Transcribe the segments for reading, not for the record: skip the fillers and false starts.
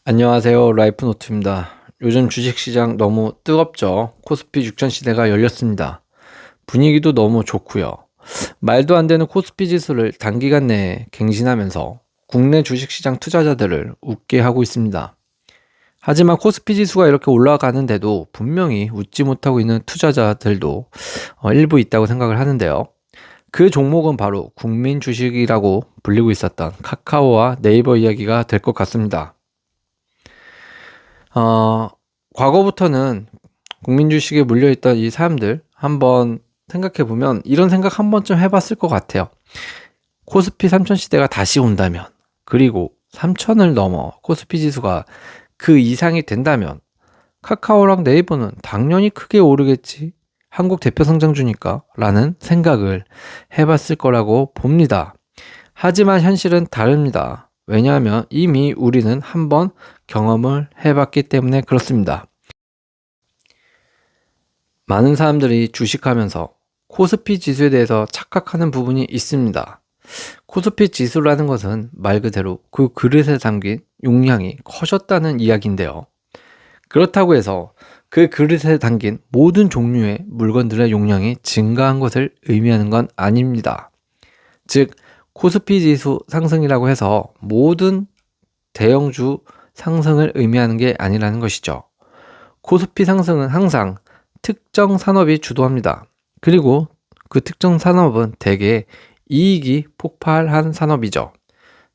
안녕하세요. 라이프노트입니다. 요즘 주식시장 너무 뜨겁죠? 코스피 6000 시대가 열렸습니다. 분위기도 너무 좋고요. 말도 안 되는 코스피 지수를 단기간 내에 갱신하면서 국내 주식시장 투자자들을 웃게 하고 있습니다. 하지만 코스피 지수가 이렇게 올라가는데도 분명히 웃지 못하고 있는 투자자들도 일부 있다고 생각을 하는데요. 그 종목은 바로 국민 주식이라고 불리고 있었던 카카오와 네이버 이야기가 될 것 같습니다. 어, 과거부터는 국민 주식에 물려있던 이 사람들 한번 생각해 보면 이런 생각 한 번쯤 해봤을 것 같아요. 코스피 3000 시대가 다시 온다면, 그리고 3000을 넘어 코스피 지수가 그 이상이 된다면 카카오랑 네이버는 당연히 크게 오르겠지. 한국 대표 성장주니까 라는 생각을 해봤을 거라고 봅니다. 하지만 현실은 다릅니다. 왜냐하면 이미 우리는 한번 경험을 해봤기 때문에 그렇습니다. 많은 사람들이 주식하면서 코스피 지수에 대해서 착각하는 부분이 있습니다. 코스피 지수라는 것은 말 그대로 그 그릇에 담긴 용량이 커졌다는 이야기인데요. 그렇다고 해서 그 그릇에 담긴 모든 종류의 물건들의 용량이 증가한 것을 의미하는 건 아닙니다. 즉, 코스피 지수 상승이라고 해서 모든 대형주 상승을 의미하는 게 아니라는 것이죠. 코스피 상승은 항상 특정 산업이 주도합니다. 그리고 그 특정 산업은 대개 이익이 폭발한 산업이죠.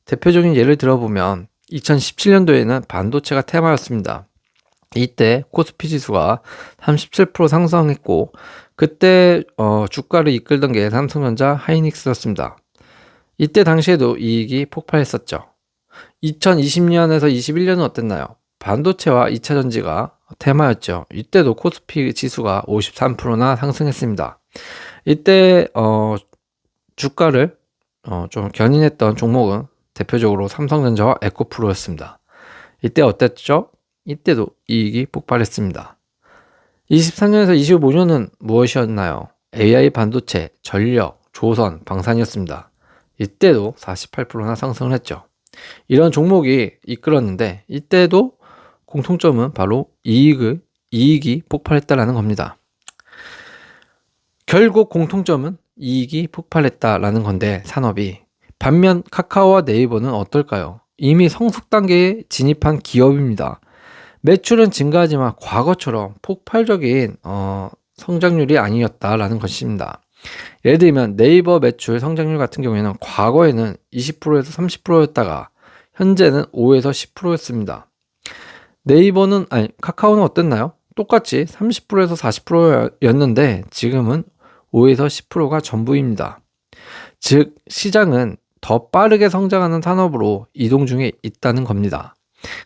대표적인 예를 들어보면 2017년도에는 반도체가 테마였습니다. 이때 코스피 지수가 37% 상승했고 그때 주가를 이끌던 게 삼성전자, 하이닉스였습니다. 이때 당시에도 이익이 폭발했었죠. 2020년에서 21년은 어땠나요? 반도체와 2차 전지가 테마였죠. 이때도 코스피 지수가 53%나 상승했습니다. 이때 주가를 좀 견인했던 종목은 대표적으로 삼성전자와 에코프로였습니다. 이때 어땠죠? 이때도 이익이 폭발했습니다. 23년에서 25년은 무엇이었나요? AI 반도체, 전력, 조선, 방산이었습니다. 이때도 48%나 상승을 했죠. 이런 종목이 이끌었는데 이때도 공통점은 바로 이익이 폭발했다라는 겁니다. 결국 공통점은 이익이 폭발했다라는 건데 산업이. 반면 카카오와 네이버는 어떨까요? 이미 성숙 단계에 진입한 기업입니다. 매출은 증가하지만 과거처럼 폭발적인 성장률이 아니었다라는 것입니다. 예를 들면 네이버 매출 성장률 같은 경우에는 과거에는 20%에서 30%였다가 현재는 5에서 10%였습니다. 카카오는 어땠나요? 똑같이 30%에서 40%였는데 지금은 5에서 10%가 전부입니다. 즉, 시장은 더 빠르게 성장하는 산업으로 이동 중에 있다는 겁니다.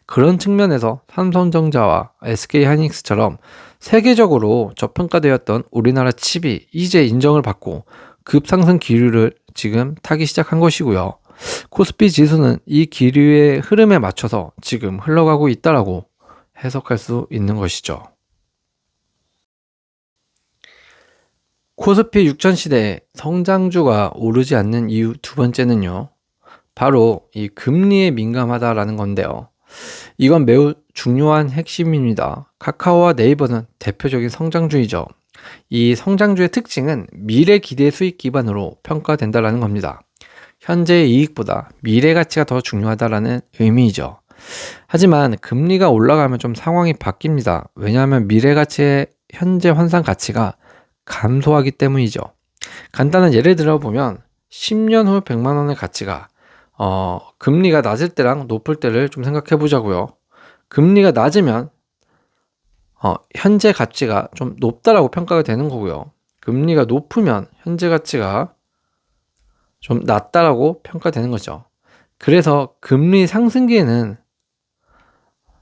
그런 측면에서 삼성전자와 SK하이닉스처럼 세계적으로 저평가되었던 우리나라 칩이 이제 인정을 받고 급상승 기류를 지금 타기 시작한 것이고요. 코스피 지수는 이 기류의 흐름에 맞춰서 지금 흘러가고 있다라고 해석할 수 있는 것이죠. 코스피 6000 시대에 성장주가 오르지 않는 이유 두 번째는요. 바로 이 금리에 민감하다라는 건데요. 이건 매우 중요한 핵심입니다. 카카오와 네이버는 대표적인 성장주이죠. 이 성장주의 특징은 미래 기대 수익 기반으로 평가된다라는 겁니다. 현재의 이익보다 미래 가치가 더 중요하다라는 의미이죠. 하지만 금리가 올라가면 좀 상황이 바뀝니다. 왜냐하면 미래 가치의 현재 환산 가치가 감소하기 때문이죠. 간단한 예를 들어보면 10년 후 100만 원의 가치가 금리가 낮을 때랑 높을 때를 좀 생각해 보자고요. 금리가 낮으면 현재 가치가 좀 높다라고 평가가 되는 거고요. 금리가 높으면 현재 가치가 좀 낮다라고 평가되는 거죠. 그래서 금리 상승기에는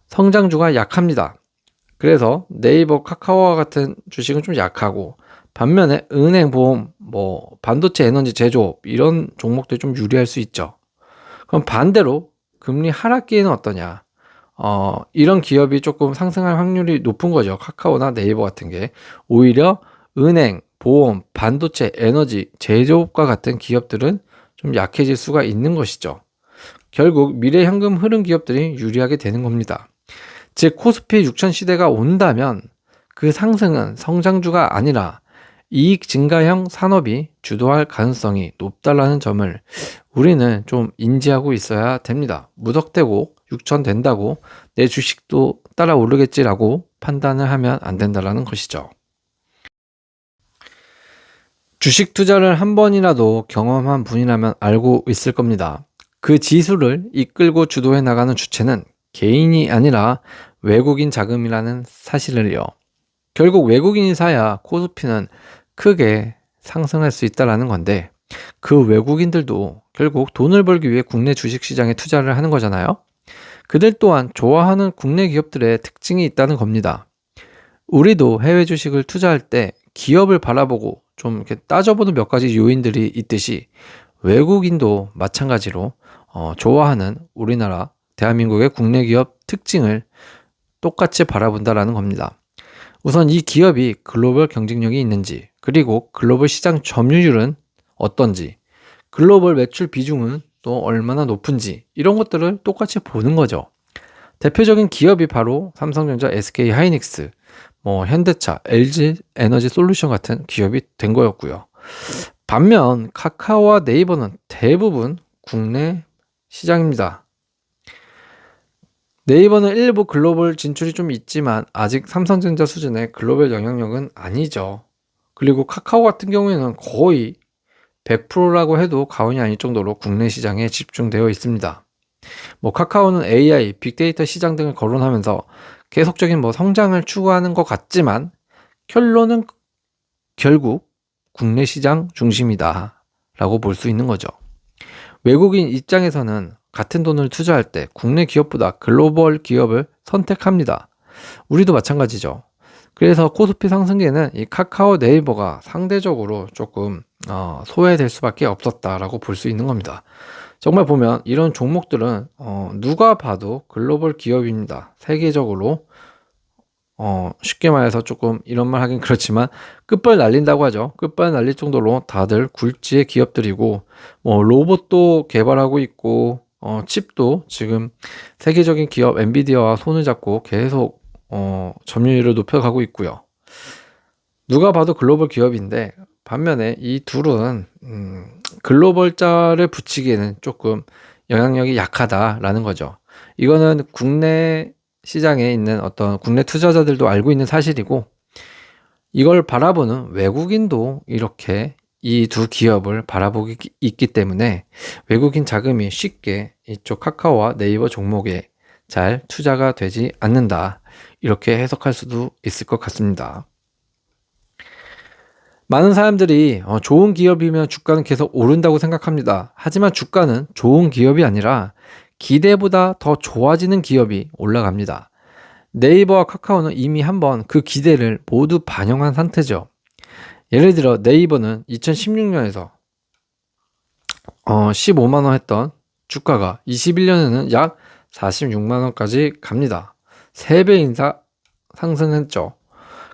성장주가 약합니다. 그래서 네이버, 카카오와 같은 주식은 좀 약하고 반면에 은행, 보험, 반도체, 에너지, 제조업 이런 종목들이 좀 유리할 수 있죠. 그럼 반대로 금리 하락기에는 어떠냐? 이런 기업이 조금 상승할 확률이 높은 거죠. 카카오나 네이버 같은 게. 오히려 은행, 보험, 반도체, 에너지, 제조업과 같은 기업들은 좀 약해질 수가 있는 것이죠. 결국 미래 현금 흐름 기업들이 유리하게 되는 겁니다. 즉 코스피 6천 시대가 온다면 그 상승은 성장주가 아니라 이익 증가형 산업이 주도할 가능성이 높다라는 점을 우리는 좀 인지하고 있어야 됩니다. 무턱대고 6천 된다고 내 주식도 따라 오르겠지라고 판단을 하면 안 된다라는 것이죠. 주식 투자를 한 번이라도 경험한 분이라면 알고 있을 겁니다. 그 지수를 이끌고 주도해 나가는 주체는 개인이 아니라 외국인 자금이라는 사실을요. 결국 외국인이 사야 코스피는 크게 상승할 수 있다라는 건데 그 외국인들도 결국 돈을 벌기 위해 국내 주식시장에 투자를 하는 거잖아요. 그들 또한 좋아하는 국내 기업들의 특징이 있다는 겁니다. 우리도 해외 주식을 투자할 때 기업을 바라보고 좀 이렇게 따져보는 몇 가지 요인들이 있듯이 외국인도 마찬가지로 좋아하는 우리나라 대한민국의 국내 기업 특징을 똑같이 바라본다라는 겁니다. 우선 이 기업이 글로벌 경쟁력이 있는지, 그리고 글로벌 시장 점유율은 어떤지, 글로벌 매출 비중은 또 얼마나 높은지 이런 것들을 똑같이 보는 거죠. 대표적인 기업이 바로 삼성전자, SK 하이닉스, 현대차, LG 에너지 솔루션 같은 기업이 된 거였고요. 반면 카카오와 네이버는 대부분 국내 시장입니다. 네이버는 일부 글로벌 진출이 좀 있지만 아직 삼성전자 수준의 글로벌 영향력은 아니죠. 그리고 카카오 같은 경우에는 거의 100%라고 해도 과언이 아닐 정도로 국내 시장에 집중되어 있습니다. 카카오는 AI, 빅데이터 시장 등을 거론하면서 계속적인 성장을 추구하는 것 같지만 결론은 결국 국내 시장 중심이다 라고 볼 수 있는 거죠. 외국인 입장에서는 같은 돈을 투자할 때 국내 기업보다 글로벌 기업을 선택합니다. 우리도 마찬가지죠. 그래서 코스피 상승기에는 이 카카오, 네이버가 상대적으로 조금 소외될 수밖에 없었다라고 볼 수 있는 겁니다. 정말 보면 이런 종목들은 누가 봐도 글로벌 기업입니다. 세계적으로 쉽게 말해서 조금 이런 말 하긴 그렇지만 끝발 날린다고 하죠. 끝발 날릴 정도로 다들 굴지의 기업들이고 로봇도 개발하고 있고 칩도 지금 세계적인 기업 엔비디아와 손을 잡고 계속 점유율을 높여가고 있고요. 누가 봐도 글로벌 기업인데 반면에 이 둘은 글로벌 자를 붙이기에는 조금 영향력이 약하다라는 거죠. 이거는 국내 시장에 있는 어떤 국내 투자자들도 알고 있는 사실이고 이걸 바라보는 외국인도 이렇게 이 두 기업을 바라보기 있기 때문에 외국인 자금이 쉽게 이쪽 카카오와 네이버 종목에 잘 투자가 되지 않는다. 이렇게 해석할 수도 있을 것 같습니다. 많은 사람들이 좋은 기업이면 주가는 계속 오른다고 생각합니다. 하지만 주가는 좋은 기업이 아니라 기대보다 더 좋아지는 기업이 올라갑니다. 네이버와 카카오는 이미 한번 그 기대를 모두 반영한 상태죠. 예를 들어 네이버는 2016년에서 15만원 했던 주가가 21년에는 약 46만원까지 갑니다. 3배 인상 상승했죠.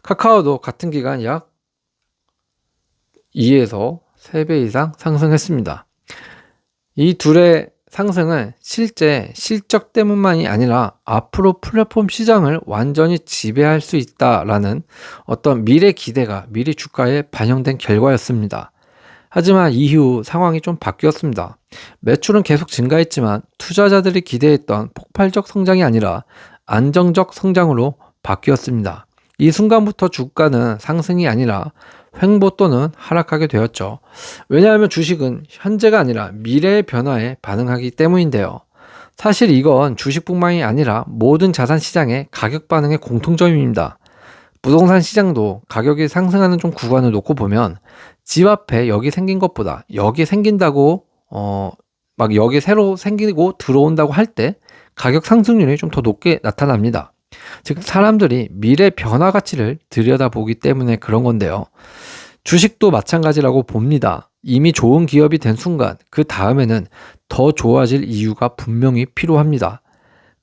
카카오도 같은 기간 약 2에서 3배 이상 상승했습니다. 이 둘의 상승은 실제 실적 때문만이 아니라 앞으로 플랫폼 시장을 완전히 지배할 수 있다라는 어떤 미래 기대가 미리 주가에 반영된 결과였습니다. 하지만 이후 상황이 좀 바뀌었습니다. 매출은 계속 증가했지만 투자자들이 기대했던 폭발적 성장이 아니라 안정적 성장으로 바뀌었습니다. 이 순간부터 주가는 상승이 아니라 횡보 또는 하락하게 되었죠. 왜냐하면 주식은 현재가 아니라 미래의 변화에 반응하기 때문인데요. 사실 이건 주식뿐만이 아니라 모든 자산 시장의 가격 반응의 공통점입니다. 부동산 시장도 가격이 상승하는 좀 구간을 놓고 보면 집 앞에 여기 생긴 것보다 여기 생긴다고 막 여기 새로 생기고 들어온다고 할 때 가격 상승률이 좀 더 높게 나타납니다. 즉 사람들이 미래 변화 가치를 들여다보기 때문에 그런 건데요. 주식도 마찬가지라고 봅니다. 이미 좋은 기업이 된 순간 그 다음에는 더 좋아질 이유가 분명히 필요합니다.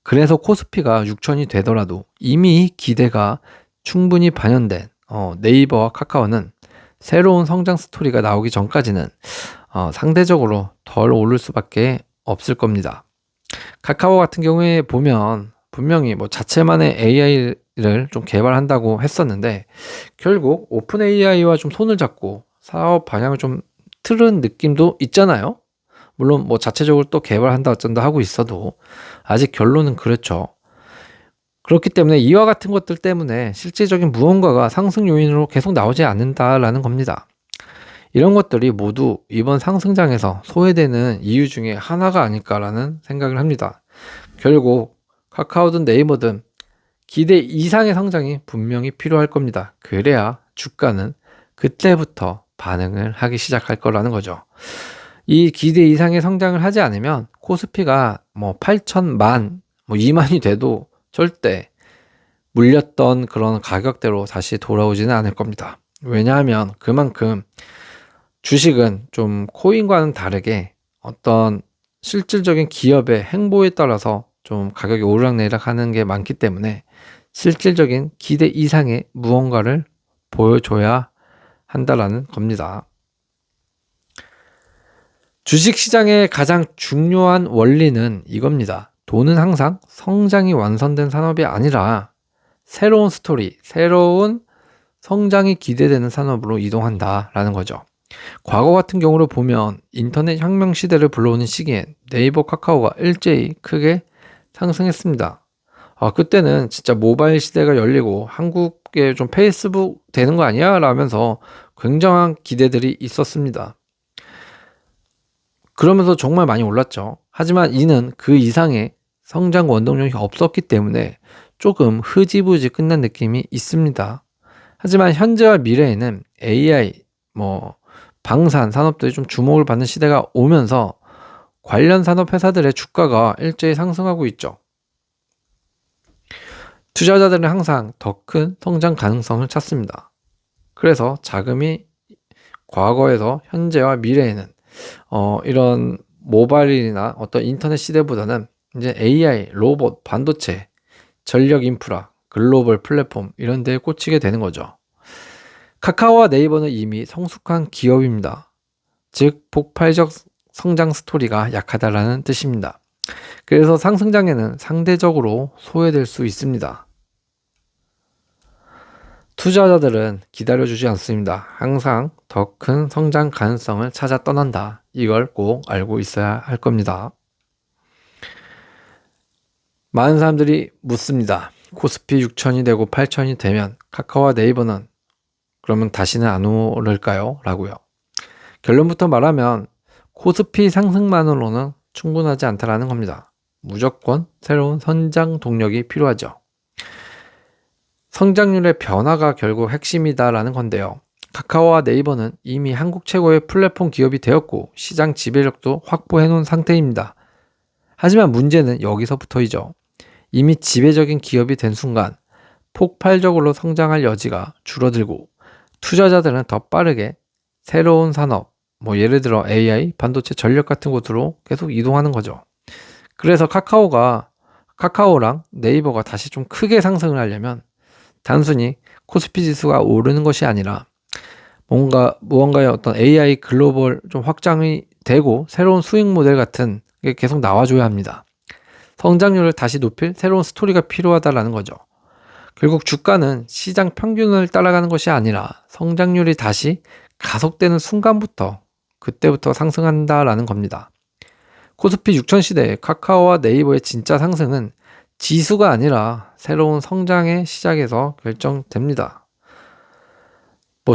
그래서 코스피가 6천이 되더라도 이미 기대가 충분히 반영된 네이버와 카카오는 새로운 성장 스토리가 나오기 전까지는 상대적으로 덜 오를 수밖에 없을 겁니다. 카카오 같은 경우에 보면 분명히 뭐 자체만의 AI를 좀 개발한다고 했었는데 결국 오픈 AI와 좀 손을 잡고 사업 방향을 좀 틀은 느낌도 있잖아요. 물론 뭐 자체적으로 또 개발한다 어쩐다 하고 있어도 아직 결론은 그렇죠. 그렇기 때문에 이와 같은 것들 때문에 실질적인 무언가가 상승 요인으로 계속 나오지 않는다라는 겁니다. 이런 것들이 모두 이번 상승장에서 소외되는 이유 중에 하나가 아닐까라는 생각을 합니다. 결국 카카오든 네이버든 기대 이상의 성장이 분명히 필요할 겁니다. 그래야 주가는 그때부터 반응을 하기 시작할 거라는 거죠. 이 기대 이상의 성장을 하지 않으면 코스피가 뭐 8천만, 뭐 2만이 돼도 절대 물렸던 그런 가격대로 다시 돌아오지는 않을 겁니다. 왜냐하면 그만큼 주식은 좀 코인과는 다르게 어떤 실질적인 기업의 행보에 따라서 좀 가격이 오르락내리락 하는 게 많기 때문에 실질적인 기대 이상의 무언가를 보여줘야 한다라는 겁니다. 주식시장의 가장 중요한 원리는 이겁니다. 돈은 항상 성장이 완성된 산업이 아니라 새로운 스토리, 새로운 성장이 기대되는 산업으로 이동한다라는 거죠. 과거 같은 경우를 보면 인터넷 혁명 시대를 불러오는 시기엔 네이버, 카카오가 일제히 크게 상승했습니다. 그때는 진짜 모바일 시대가 열리고 한국에 좀 페이스북 되는 거 아니야? 라면서 굉장한 기대들이 있었습니다. 그러면서 정말 많이 올랐죠. 하지만 이는 그 이상의 성장 원동력이 없었기 때문에 조금 흐지부지 끝난 느낌이 있습니다. 하지만 현재와 미래에는 AI, 방산 산업들이 좀 주목을 받는 시대가 오면서 관련 산업 회사들의 주가가 일제히 상승하고 있죠. 투자자들은 항상 더 큰 성장 가능성을 찾습니다. 그래서 자금이 과거에서 현재와 미래에는 이런 모바일이나 어떤 인터넷 시대보다는 이제 AI, 로봇, 반도체, 전력 인프라, 글로벌 플랫폼 이런 데에 꽂히게 되는 거죠. 카카오와 네이버는 이미 성숙한 기업입니다. 즉 폭발적 성장 스토리가 약하다라는 뜻입니다. 그래서 상승장에는 상대적으로 소외될 수 있습니다. 투자자들은 기다려주지 않습니다. 항상 더 큰 성장 가능성을 찾아 떠난다. 이걸 꼭 알고 있어야 할 겁니다. 많은 사람들이 묻습니다. 코스피 6천이 되고 8천이 되면 카카오와 네이버는 그러면 다시는 안 오를까요? 라고요. 결론부터 말하면 코스피 상승만으로는 충분하지 않다라는 겁니다. 무조건 새로운 성장 동력이 필요하죠. 성장률의 변화가 결국 핵심이다라는 건데요. 카카오와 네이버는 이미 한국 최고의 플랫폼 기업이 되었고 시장 지배력도 확보해 놓은 상태입니다. 하지만 문제는 여기서부터이죠. 이미 지배적인 기업이 된 순간 폭발적으로 성장할 여지가 줄어들고 투자자들은 더 빠르게 새로운 산업, 예를 들어 AI, 반도체, 전력 같은 곳으로 계속 이동하는 거죠. 그래서 카카오랑 네이버가 다시 좀 크게 상승을 하려면 단순히 코스피 지수가 오르는 것이 아니라 무언가의 어떤 AI 글로벌 좀 확장이 되고 새로운 수익 모델 같은 게 계속 나와줘야 합니다. 성장률을 다시 높일 새로운 스토리가 필요하다라는 거죠. 결국 주가는 시장 평균을 따라가는 것이 아니라 성장률이 다시 가속되는 순간부터 그때부터 상승한다라는 겁니다. 코스피 6000 시대의 카카오와 네이버의 진짜 상승은 지수가 아니라 새로운 성장의 시작에서 결정됩니다.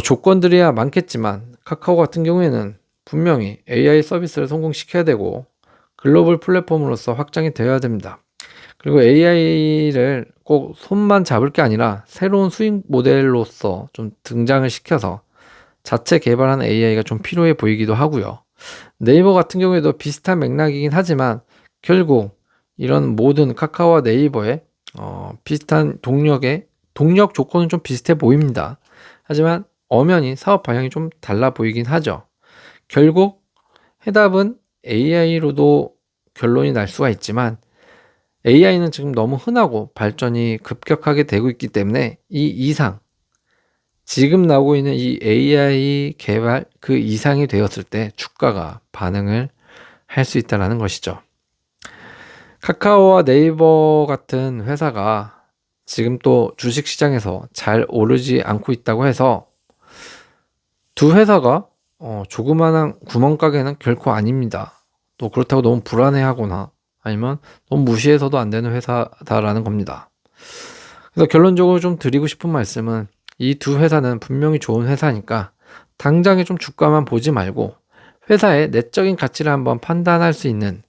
조건들이야 많겠지만 카카오 같은 경우에는 분명히 AI 서비스를 성공시켜야 되고 글로벌 플랫폼으로서 확장이 되어야 됩니다. 그리고 AI를 꼭 손만 잡을 게 아니라 새로운 수익 모델로서 좀 등장을 시켜서 자체 개발하는 AI가 좀 필요해 보이기도 하고요. 네이버 같은 경우에도 비슷한 맥락이긴 하지만 결국 이런 모든 카카오와 네이버의 비슷한 동력 조건은 좀 비슷해 보입니다. 하지만 엄연히 사업 방향이 좀 달라 보이긴 하죠. 결국 해답은 AI로도 결론이 날 수가 있지만 AI는 지금 너무 흔하고 발전이 급격하게 되고 있기 때문에 이 이상 지금 나오고 있는 이 AI 개발 그 이상이 되었을 때 주가가 반응을 할 수 있다는 것이죠. 카카오와 네이버 같은 회사가 지금 또 주식시장에서 잘 오르지 않고 있다고 해서 두 회사가 조그마한 구멍가게는 결코 아닙니다. 또 그렇다고 너무 불안해하거나 아니면 너무 무시해서도 안 되는 회사다라는 겁니다. 그래서 결론적으로 좀 드리고 싶은 말씀은 이 두 회사는 분명히 좋은 회사니까 당장에 좀 주가만 보지 말고 회사의 내적인 가치를 한번 판단할 수 있는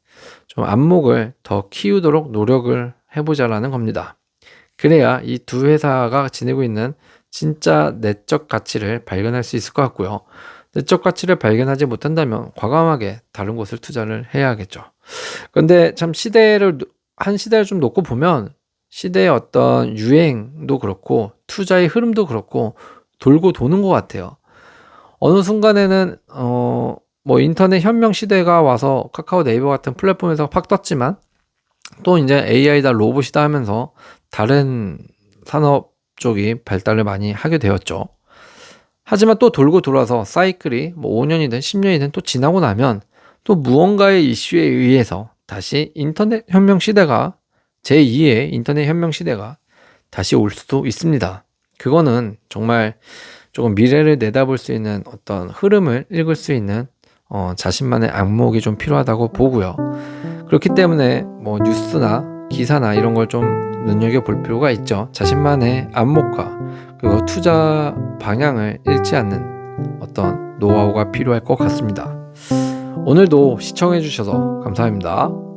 좀 안목을 더 키우도록 노력을 해보자라는 겁니다. 그래야 이 두 회사가 지니고 있는 진짜 내적 가치를 발견할 수 있을 것 같고요. 내적 가치를 발견하지 못한다면 과감하게 다른 곳을 투자를 해야겠죠. 근데 참 한 시대를 좀 놓고 보면 시대의 어떤 유행도 그렇고 투자의 흐름도 그렇고 돌고 도는 것 같아요. 어느 순간에는 뭐 인터넷 혁명 시대가 와서 카카오 네이버 같은 플랫폼에서 팍 떴지만 또 이제 AI다 로봇이다 하면서 다른 산업 쪽이 발달을 많이 하게 되었죠. 하지만 또 돌고 돌아서 사이클이 뭐 5년이든 10년이든 또 지나고 나면 또 무언가의 이슈에 의해서 다시 인터넷 혁명 시대가 제2의 인터넷 혁명 시대가 다시 올 수도 있습니다. 그거는 정말 조금 미래를 내다볼 수 있는 어떤 흐름을 읽을 수 있는 자신만의 안목이 좀 필요하다고 보고요. 그렇기 때문에 뭐 뉴스나 기사나 이런 걸 좀 눈여겨볼 필요가 있죠. 자신만의 안목과 그리고 투자 방향을 잃지 않는 어떤 노하우가 필요할 것 같습니다. 오늘도 시청해 주셔서 감사합니다.